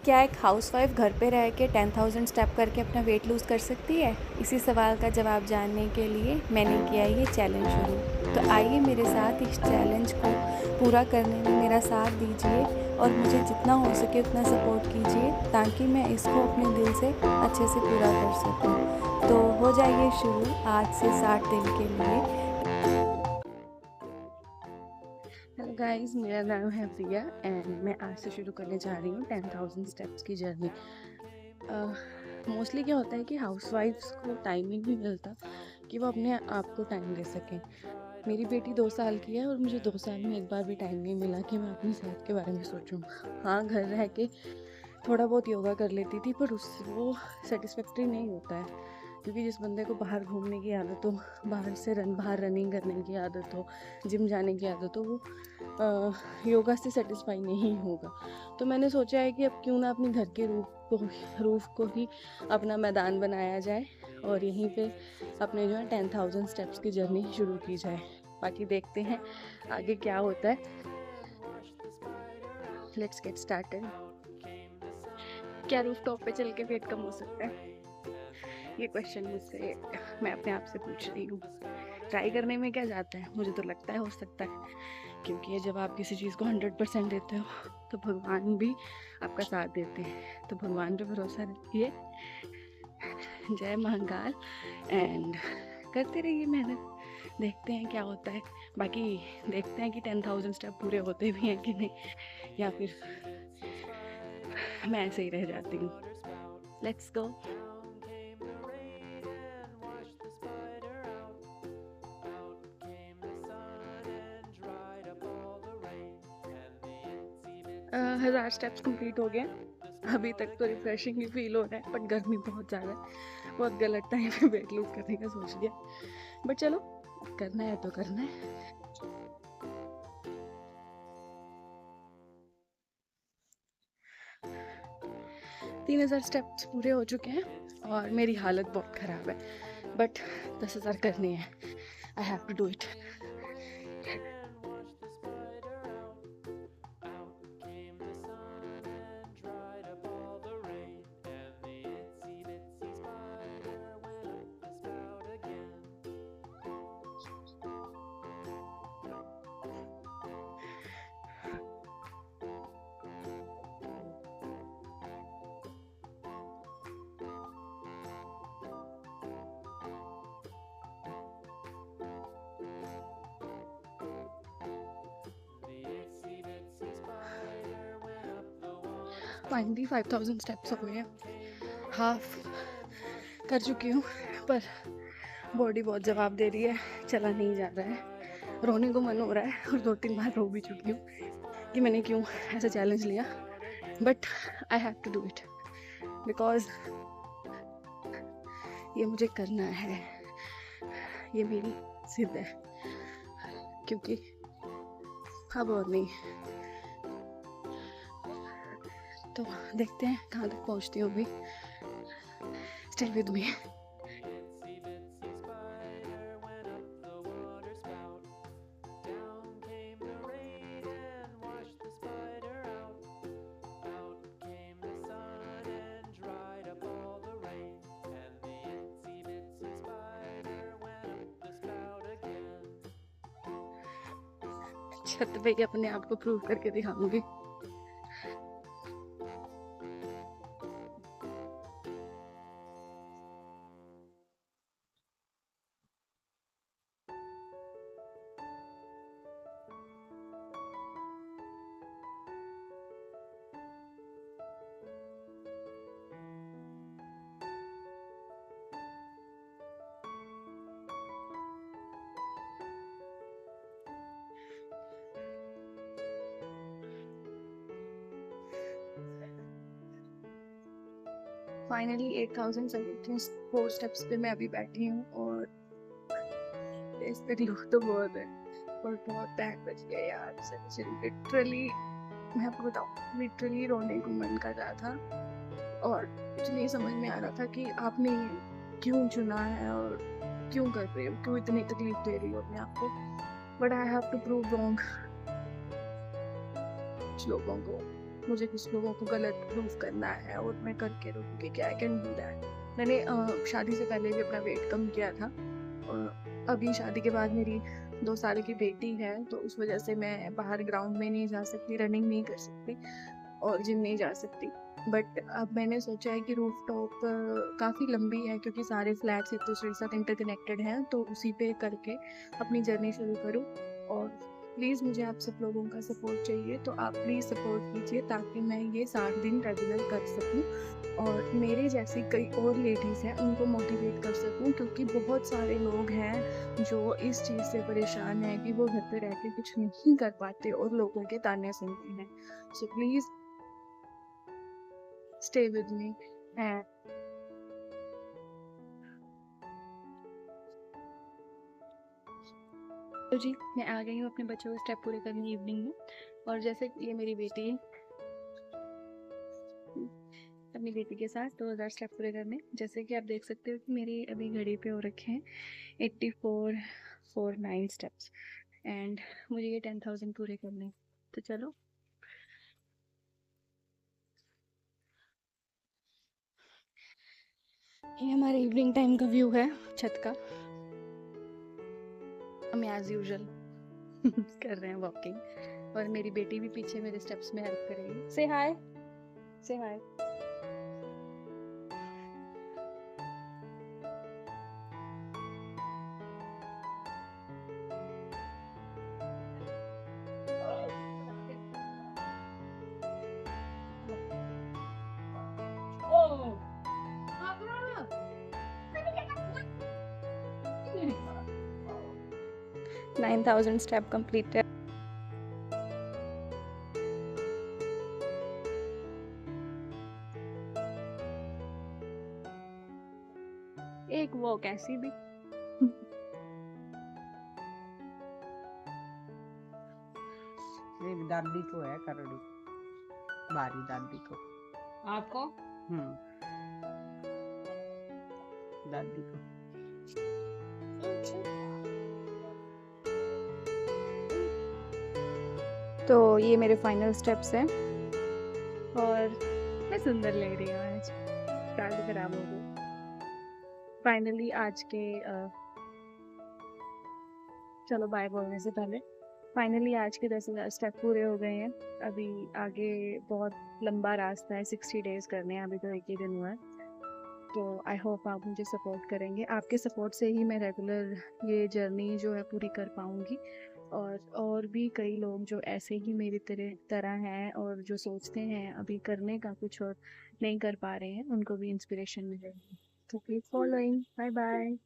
क्या एक हाउसवाइफ घर पे रह के 10,000 स्टेप करके अपना वेट लूज़ कर सकती है? इसी सवाल का जवाब जानने के लिए मैंने किया ये चैलेंज शुरू। तो आइए मेरे साथ इस चैलेंज को पूरा करने में मेरा साथ दीजिए और मुझे जितना हो सके उतना सपोर्ट कीजिए ताकि मैं इसको अपने दिल से अच्छे से पूरा कर सकूं। तो हो जाइए शुरू आज से 60 दिन के लिए। हेलो गाइस, मेरा नाम है प्रिया एंड मैं आज से शुरू करने जा रही हूँ 10,000 स्टेप्स की जर्नी। मोस्टली क्या होता है कि हाउसवाइफ्स को टाइम ही नहीं मिलता कि वो अपने आप को टाइम दे सकें। मेरी बेटी 2 साल की है और मुझे 2 साल में एक बार भी टाइम नहीं मिला कि मैं अपनी सेहत के बारे में सोचूं। हाँ, घर रह के थोड़ा बहुत योगा कर लेती थी पर उस वो सेटिस्फैक्ट्री नहीं होता है, क्योंकि जिस बंदे को बाहर घूमने की आदत हो, बाहर रनिंग करने की आदत हो, जिम जाने की आदत हो, वो योगा से सेटिस्फाई नहीं होगा। तो मैंने सोचा है कि अब क्यों ना अपने घर के रूफ को ही अपना मैदान बनाया जाए और यहीं पे अपने जो है 10,000 स्टेप्स की जर्नी शुरू की जाए। बाकी देखते हैं आगे क्या होता है। Let's get started. क्या रूफ टॉप पे चल के वेट कम हो सकता है? ये क्वेश्चन मुझसे मैं अपने आप से पूछ रही हूँ। ट्राई करने में क्या जाता है, मुझे तो लगता है हो सकता है, क्योंकि जब आप किसी चीज़ को 100% देते हो तो भगवान भी आपका साथ देते हैं। तो भगवान पे भरोसा रखिए। जय महाकाल एंड करते रहिए मेहनत, देखते हैं क्या होता है। बाकी देखते हैं कि 10,000 स्टेप पूरे होते भी हैं कि नहीं, या फिर मैं ऐसे ही रह जाती हूँ। Let's go. हज़ार स्टेप्स कंप्लीट हो गए। अभी तक तो रिफ्रेशिंग ही फील हो रहा है, बट गर्मी बहुत ज़्यादा है। बहुत गलत टाइम पे वेट लूज करने का सोच लिया, बट चलो करना है तो करना है। 3,000 स्टेप्स पूरे हो चुके हैं और मेरी हालत बहुत ख़राब है, बट 10,000 करने हैं। I have to do it. Finally 5,000 steps हो गए हैं, हाफ कर चुकी हूँ, पर बॉडी बहुत जवाब दे रही है, चला नहीं जा रहा है। रोने को मन हो रहा है और 2-3 बार रो भी चुकी हूँ कि मैंने क्यों ऐसा चैलेंज लिया, but I have to do it because ये मुझे करना है, ये मेरी जिद है, क्योंकि अब और नहीं। तो देखते हैं कहाँ तक पहुँचती हूँ अभी। Stay with me. छत पे ही अपने आप को प्रूव करके दिखाऊंगी। फाइनली 8,074 स्टेप्स पे मैं अभी बैठी हूँ और इस पे दुख तो बहुत है और बहुत बैक बच गया यार। सच लिटरली मैं आपको बताऊँ, लिटरली रोने को मन कर रहा था और कुछ नहीं समझ में आ रहा था कि आपने ये क्यों चुना है और क्यों कर रहे हो, क्यों इतनी तकलीफ दे रही हो अपने आप को। But I have to prove wrong कुछ लोगों को। मुझे कुछ लोगों को गलत प्रूफ करना है और मैं करके रहूँगी कि आई कैन डू दैट। मैंने शादी से पहले भी अपना वेट कम किया था और अभी शादी के बाद मेरी 2 साल की बेटी है, तो उस वज़ह से मैं बाहर ग्राउंड में नहीं जा सकती, रनिंग नहीं कर सकती और जिम नहीं जा सकती। बट अब मैंने सोचा है कि रूफ़टॉप काफ़ी लंबी है क्योंकि सारे फ्लैट्स एक दूसरे के साथ इंटरकनेक्टेड हैं, तो उसी पे करके अपनी जर्नी शुरू करूँ। और प्लीज़ मुझे आप सब लोगों का सपोर्ट चाहिए, तो आप प्लीज़ सपोर्ट कीजिए ताकि मैं ये 60 दिन रेगुलर कर सकूँ और मेरे जैसी कई और लेडीज़ हैं उनको मोटिवेट कर सकूँ, क्योंकि बहुत सारे लोग हैं जो इस चीज़ से परेशान हैं कि वो घर पे रह के कुछ नहीं कर पाते और लोगों के ताने सुनते हैं। So please stay with me and तो जी, मैं आ गई हूँ अपने बच्चों के स्टेप पूरे करने इवनिंग में। और जैसे ये मेरी बेटी है, अपनी बेटी के साथ 2000 स्टेप पूरे करने। जैसे कि आप देख सकते हो कि मेरी अभी घड़ी पे हो रखे हैं 8449 स्टेप्स एंड मुझे ये 10,000 पूरे करने हैं। तो चलो, ये हमारे इवनिंग टाइम का व्यू है छत का। हम एज यूजुअल कर रहे हैं वॉकिंग और मेरी बेटी भी पीछे मेरे स्टेप्स में हेल्प करेगी। से हाय, से हाय। Oh, 9,000 step completed. एक वॉक ऐसी भी। मेरी दादी को है करड़ी, बारी दादी को। आपको दादी को। तो ये मेरे फाइनल स्टेप्स हैं और मैं सुंदर लग रही हूँ आज। चार्ज खराब हो गई। फाइनली आज के चलो बाय बोलने से पहले फाइनली आज के 10,000 स्टेप पूरे हो गए हैं। अभी आगे बहुत लंबा रास्ता है, 60 डेज करने हैं, अभी तो एक ही दिन हुआ है। तो आई होप आप मुझे सपोर्ट करेंगे। आपके सपोर्ट से ही मैं रेगुलर ये जर्नी जो है पूरी कर पाऊँगी और भी कई लोग जो ऐसे ही मेरी तरह हैं और जो सोचते हैं अभी करने का कुछ और नहीं कर पा रहे हैं, उनको भी इंस्पिरेशन मिलेगी। तो कीप फॉलोइंग। Bye bye.